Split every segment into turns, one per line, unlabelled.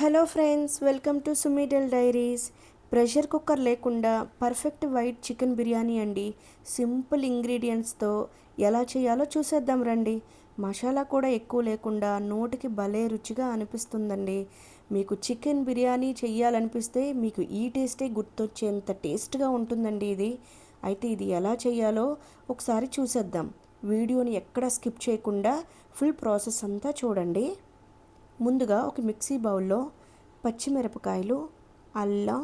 Hello friends, welcome to సుమీడెల్ diaries. Pressure cooker లేకుండా perfect white chicken biryani అండి. Simple ఇంగ్రీడియంట్స్తో ఎలా చేయాలో చూసేద్దాం రండి. మసాలా కూడా ఎక్కువ లేకుండా నోటికి భలే రుచిగా అనిపిస్తుందండి. మీకు చికెన్ బిర్యానీ చెయ్యాలనిపిస్తే మీకు ఈ టేస్టే గుర్తొచ్చేంత టేస్ట్గా ఉంటుందండి ఇది. అయితే ఇది ఎలా చేయాలో ఒకసారి చూసేద్దాం. వీడియోని ఎక్కడ స్కిప్ చేయకుండా ఫుల్ ప్రాసెస్ అంతా చూడండి. ముందుగా ఒక మిక్సీ బౌల్లో పచ్చిమిరపకాయలు, అల్లం,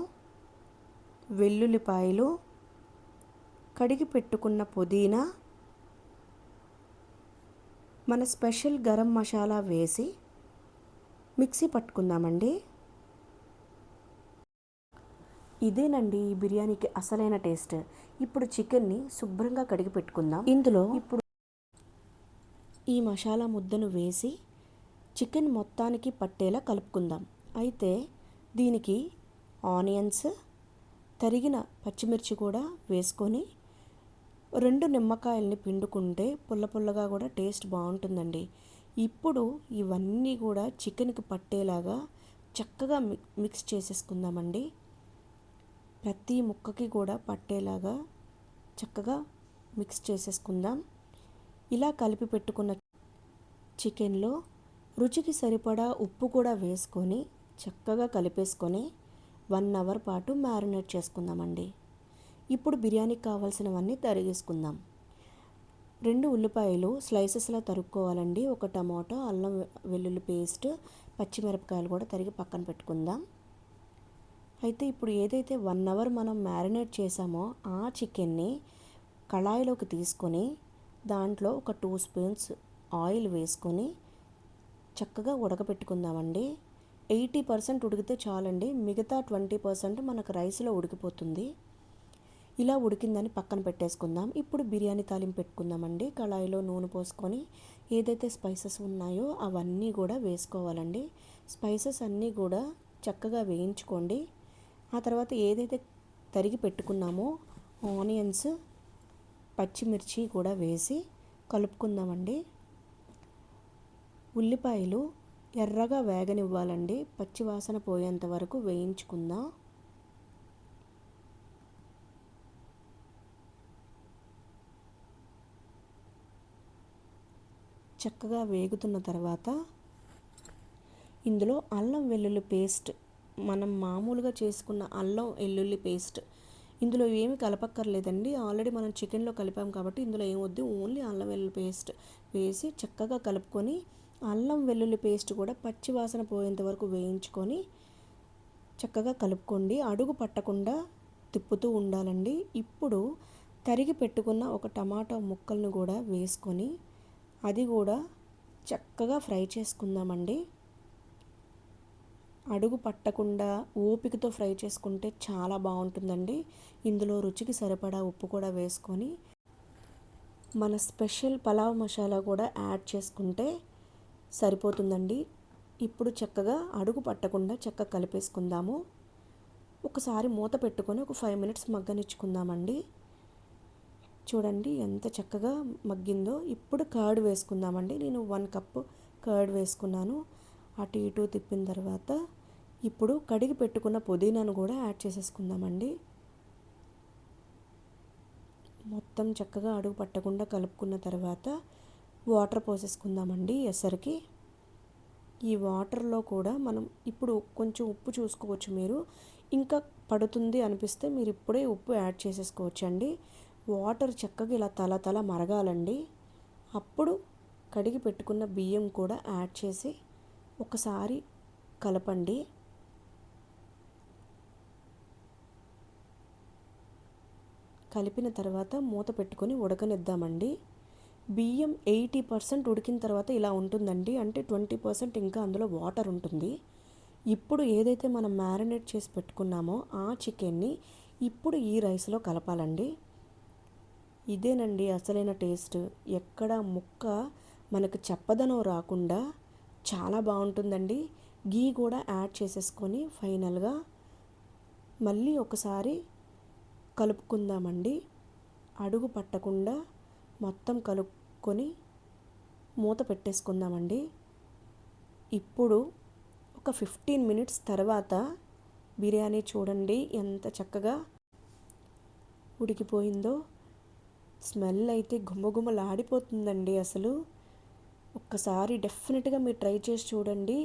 వెల్లుల్లిపాయలు, కడిగి పెట్టుకున్న పుదీనా, మన స్పెషల్ గరం మసాలా వేసి మిక్సీ పట్టుకుందామండి. ఇదేనండి ఈ బిర్యానీకి అసలైన టేస్ట్. ఇప్పుడు చికెన్ని శుభ్రంగా కడిగి పెట్టుకుందాం. ఇందులో ఇప్పుడు ఈ మసాలా ముద్దను వేసి చికెన్ మొత్తానికి పట్టేలా కలుపుకుందాం. అయితే దీనికి ఆనియన్స్, తరిగిన పచ్చిమిర్చి కూడా వేసుకొని 2 నిమ్మకాయల్ని పిండుకుంటే పుల్ల పుల్లగా కూడా టేస్ట్ బాగుంటుందండి. ఇప్పుడు ఇవన్నీ కూడా చికెన్కి పట్టేలాగా చక్కగా మిక్స్ చేసేసుకుందామండి. ప్రతి ముక్కకి కూడా పట్టేలాగా చక్కగా మిక్స్ చేసేసుకుందాం. ఇలా కలిపి పెట్టుకున్న చికెన్లో రుచికి సరిపడా ఉప్పు కూడా వేసుకొని చక్కగా కలిపేసుకొని 1 అవర్ పాటు మ్యారినేట్ చేసుకుందామండి. ఇప్పుడు బిర్యానీకి కావాల్సినవన్నీ తరిగేసుకుందాం. 2 ఉల్లిపాయలు స్లైసెస్లా తరుక్కోవాలండి. 1 టమాటో, అల్లం వెల్లుల్లి పేస్ట్, పచ్చిమిరపకాయలు కూడా తరిగి పక్కన పెట్టుకుందాం. అయితే ఇప్పుడు ఏదైతే 1 అవర్ మనం మ్యారినేట్ చేసామో ఆ చికెన్ని కళాయిలోకి తీసుకొని దాంట్లో ఒక 2 స్పూన్స్ ఆయిల్ వేసుకొని చక్కగా ఉడకపెట్టుకుందామండి. 80% ఉడికితే చాలండి, మిగతా 20% మనకు రైస్లో ఉడికిపోతుంది. ఇలా ఉడికిందని పక్కన పెట్టేసుకుందాం. ఇప్పుడు బిర్యానీ తాలింపు పెట్టుకుందామండి. కళాయిలో నూనె పోసుకొని ఏదైతే స్పైసెస్ ఉన్నాయో అవన్నీ కూడా వేసుకోవాలండి. స్పైసెస్ అన్నీ కూడా చక్కగా వేయించుకోండి. ఆ తర్వాత ఏదైతే తరిగి పెట్టుకున్నామో ఆనియన్స్, పచ్చిమిర్చి కూడా వేసి కలుపుకుందామండి. ఉల్లిపాయలు ఎర్రగా వేగనివ్వాలండి. పచ్చి వాసన పోయేంత వరకు వేయించుకుందాం. చక్కగా వేగుతున్న తర్వాత ఇందులో అల్లం వెల్లుల్లి పేస్ట్, మనం మామూలుగా చేసుకున్న అల్లం వెల్లుల్లి పేస్ట్, ఇందులో ఏమి కలపక్కర్లేదండి. ఆల్రెడీ మనం చికెన్లో కలిపాం కాబట్టి ఇందులో ఏమొద్దు, ఓన్లీ అల్లం వెల్లుల్లి పేస్ట్ వేసి చక్కగా కలుపుకొని అల్లం వెల్లుల్లి పేస్ట్ కూడా పచ్చి వాసన పోయేంత వరకు వేయించుకొని చక్కగా కలుపుకోండి. అడుగు పట్టకుండా తిప్పుతూ ఉండాలండి. ఇప్పుడు తరిగి పెట్టుకున్న ఒక టమాటా ముక్కలను కూడా వేసుకొని అది కూడా చక్కగా ఫ్రై చేసుకుందామండి. అడుగు పట్టకుండా ఓపికతో ఫ్రై చేసుకుంటే చాలా బాగుంటుందండి. ఇందులో రుచికి సరిపడా ఉప్పు కూడా వేసుకొని మన స్పెషల్ పలావ్ మసాలా కూడా యాడ్ చేసుకుంటే సరిపోతుందండి. ఇప్పుడు చక్కగా అడుగు పట్టకుండా చక్కగా కలిపేసుకుందాము. ఒకసారి మూత పెట్టుకొని ఒక 5 మినిట్స్ మగ్గనిచ్చుకుందామండి. చూడండి ఎంత చక్కగా మగ్గిందో. ఇప్పుడు కర్డ్ వేసుకుందామండి. నేను 1 కప్పు కర్డ్ వేసుకున్నాను. అటు ఇటు తిప్పిన తర్వాత ఇప్పుడు కడిగి పెట్టుకున్న పుదీనాను కూడా యాడ్ చేసేసుకుందామండి. మొత్తం చక్కగా అడుగు పట్టకుండా కలుపుకున్న తర్వాత వాటర్ పోసేసుకుందామండి ఎసరికి. ఈ వాటర్లో కూడా మనం ఇప్పుడు కొంచెం ఉప్పు చూసుకోవచ్చు. మీరు ఇంకా పడుతుంది అనిపిస్తే మీరు ఇప్పుడే ఉప్పు యాడ్ చేసేసుకోవచ్చు అండి. వాటర్ చక్కగా ఇలా తల మరగాలండి. అప్పుడు కడిగి పెట్టుకున్న బియ్యం కూడా యాడ్ చేసి ఒకసారి కలపండి. కలిపిన తర్వాత మూత పెట్టుకొని ఉడకనిద్దామండి. బియ్యం 80% ఉడికిన తర్వాత ఇలా ఉంటుందండి. అంటే 20% ఇంకా అందులో వాటర్ ఉంటుంది. ఇప్పుడు ఏదైతే మనం మ్యారినేట్ చేసి పెట్టుకున్నామో ఆ చికెన్ని ఇప్పుడు ఈ రైస్లో కలపాలండి. ఇదేనండి అసలైన టేస్ట్. ఎక్కడ ముక్క మనకు చప్పదనం రాకుండా చాలా బాగుంటుందండి. గీ కూడా యాడ్ చేసేసుకొని ఫైనల్గా మళ్ళీ ఒకసారి కలుపుకుందామండి. అడుగు పట్టకుండా మొత్తం కలుపుకొని మూత పెట్టేసుకుందామండి. ఇప్పుడు ఒక ఒక 15 మినిట్స్ తర్వాత బిర్యానీ చూడండి ఎంత చక్కగా ఉడికిపోయిందో. స్మెల్ అయితే గుమగుమలాడిపోతుందండి అసలు. ఒక్కసారి డెఫినెట్గా మీరు ట్రై చేసి చూడండి.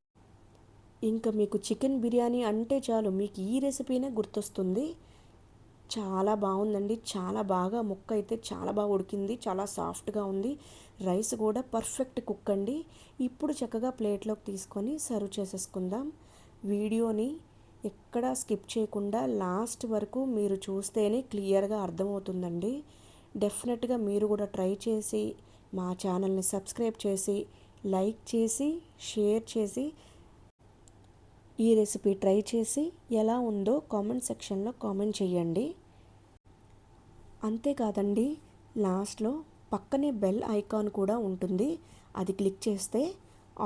ఇంకా మీకు చికెన్ బిర్యానీ అంటే చాలు మీకు ఈ రెసిపీనే గుర్తొస్తుంది. చాలా బాగుందండి. చాలా బాగా ముక్క అయితే చాలా బాగా ఉడికింది. చాలా సాఫ్ట్గా ఉంది. రైస్ కూడా పర్ఫెక్ట్ కుక్ అండి. ఇప్పుడు చక్కగా ప్లేట్లోకి తీసుకొని సర్వ్ చేసేసుకుందాం. వీడియోని ఎక్కడా స్కిప్ చేయకుండా లాస్ట్ వరకు మీరు చూస్తేనే క్లియర్గా అర్థమవుతుందండి. డెఫినెట్గా మీరు కూడా ట్రై చేసి మా ఛానల్ని సబ్స్క్రైబ్ చేసి లైక్ చేసి షేర్ చేసి ఈ రెసిపీ ట్రై చేసి ఎలా ఉందో కామెంట్ సెక్షన్లో కామెంట్ చేయండి. అంతేకాదండి, లాస్ట్లో పక్కనే బెల్ ఐకాన్ కూడా ఉంటుంది. అది క్లిక్ చేస్తే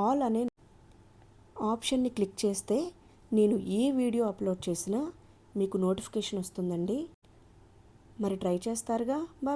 ఆల్ అనే ఆప్షన్ని క్లిక్ చేస్తే నేను ఏ వీడియో అప్లోడ్ చేసినా మీకు నోటిఫికేషన్ వస్తుందండి. మరి ట్రై చేస్తారుగా. బాయ్.